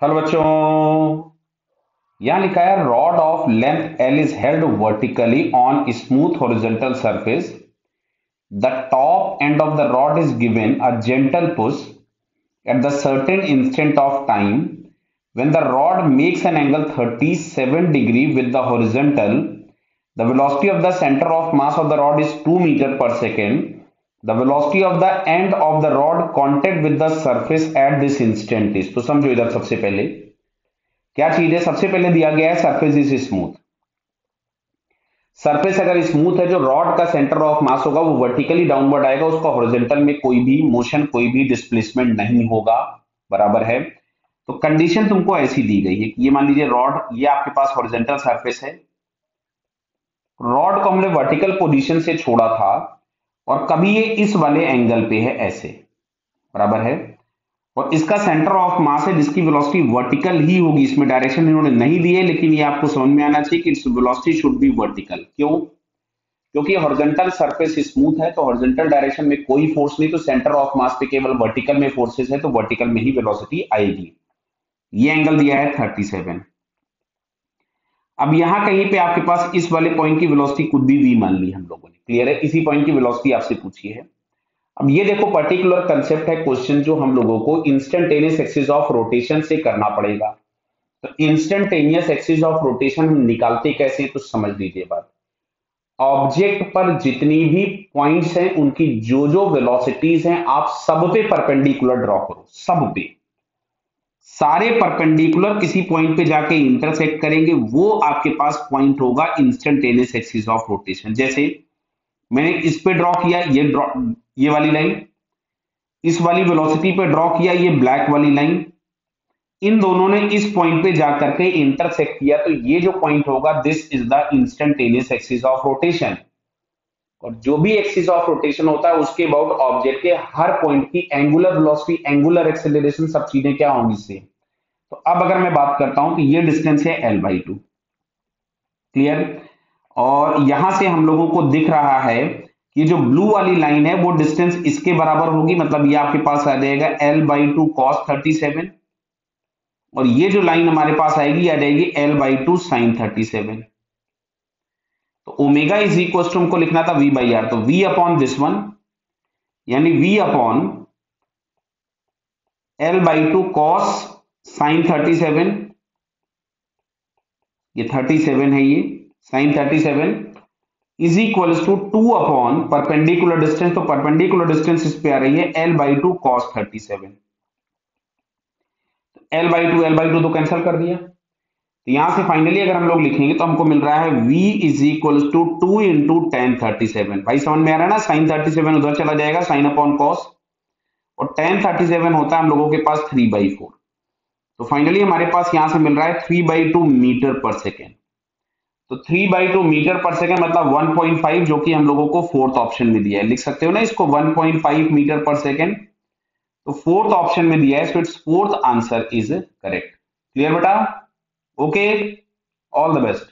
Hello बच्चों। यहाँ लिखा है rod of length L is held vertically on smooth horizontal surface. The top end of the rod is given a gentle push at the certain instant of time when the rod makes an angle 37 degree with the horizontal. The velocity of the center of mass of the rod is 2 meter per second. The velocity of the end of the rod contact with the surface at this instant is. तो समझो इधर सबसे पहले क्या चीज है। सबसे पहले दिया गया है सरफेस इज स्मूथ। सरफेस अगर स्मूथ है, जो रॉड का सेंटर ऑफ मास होगा वो वर्टिकली डाउनवर्ड आएगा, उसका हॉरिजॉन्टल में कोई भी मोशन, कोई भी डिस्प्लेसमेंट नहीं होगा। बराबर है। तो कंडीशन तुमको ऐसी दी गई है कि ये मान लीजिए रॉड, ये आपके पास हॉरिजॉन्टल सरफेस है, रॉड को हमने वर्टिकल पोजीशन से छोड़ा था और कभी ये इस वाले एंगल पे है ऐसे। बराबर है। और इसका सेंटर ऑफ मास है जिसकी वेलोसिटी वर्टिकल ही होगी। इसमें डायरेक्शन इन्होंने नहीं दी है, लेकिन ये आपको समझ में आना चाहिए कि its velocity should be vertical. क्यों? क्योंकि हॉरिजॉन्टल सरफेस स्मूथ है, तो हॉरिजॉन्टल डायरेक्शन में कोई फोर्स नहीं, तो सेंटर ऑफ मास पे केवल वर्टिकल में फोर्सेस है, तो वर्टिकल में ही वेलोसिटी आएगी। ये एंगल दिया है 37। अब यहां कहीं पे आपके पास इस वाले पॉइंट की वेलोसिटी कुछ भी वी मान ली हम लोगों ने। क्लियर है? इसी पॉइंट की वेलोसिटी आपसे पूछी है। अब ये देखो पर्टिकुलर कंसेप्ट है क्वेश्चन जो हम लोगों को इंस्टेंटेनियस एक्सिस ऑफ रोटेशन से करना पड़ेगा। तो इंस्टेंटेनियस एक्सिस ऑफ रोटेशन हम निकालते कैसे, तो समझ लीजिए बात। ऑब्जेक्ट पर जितनी भी पॉइंट्स हैं उनकी जो जो वेलोसिटीज हैं आप सब पे परपेंडिकुलर ड्रॉ करो। सब पे सारे परपेंडिकुलर किसी पॉइंट पे जाके इंटरसेक्ट करेंगे, वो आपके पास पॉइंट होगा इंस्टेंटेनियस एक्सिस ऑफ रोटेशन। जैसे मैंने इस पे ड्रॉ किया, ये वाली लाइन, इस वाली वेलोसिटी पे ड्रॉ किया ये ब्लैक वाली लाइन, इन दोनों ने इस पॉइंट पे जाकर के इंटरसेक्ट किया, तो ये जो पॉइंट होगा this is the instantaneous axis of rotation. और जो भी एक्सिस ऑफ रोटेशन होता है उसके अबाउट ऑब्जेक्ट के हर पॉइंट की एंगुलर वेलोसिटी, एंगुलर एक्सेलरेशन, सब चीजें क्या होंगी इससे। तो अब अगर मैं बात करता हूं कि ये डिस्टेंस है l/2। क्लियर? और यहां से हम लोगों को दिख रहा है कि जो ब्लू वाली लाइन है वो डिस्टेंस इसके बराबर होगी, मतलब ये आपके पास आ जाएगा l/2 cos 37। और ये जो लाइन हमारे पास आएगी आ जाएगी l/2 sin 37। तो ओमेगा इज इक्वल टू हमको लिखना था v/r, तो v अपॉन दिस वन, यानी v upon l/2 cos sin 37, ये 37 है, ये sin 37 is equal to 2 upon perpendicular distance, तो परपेंडिकुलर डिस्टेंस इस पे आ रही है l/2 cos 37। l/2 तो कैंसिल कर दिया। तो यहां से फाइनली अगर हम लोग लिखेंगे तो हमको मिल रहा है v is equal to 2 into ten 37। भाई समझ में आ रहा है ना? साइन 37 उधर चला जाएगा, साइन अपॉन कॉस, और टेन 37 होता है हम लोगों के पास 3/4। तो फाइनली हमारे पास यहां से मिल रहा है 3/2 मीटर पर सेकेंड। तो 3/2 मीटर पर सेकेंड मतलब 1.5, जो कि हम लोगों को फोर्थ ऑप्शन में दिया है। लिख सकते हो ना इसको 1.5 मीटर पर सेकेंड, तो फोर्थ ऑप्शन में दिया है, so it's fourth answer is correct. Clear बेटा? Okay, all the best.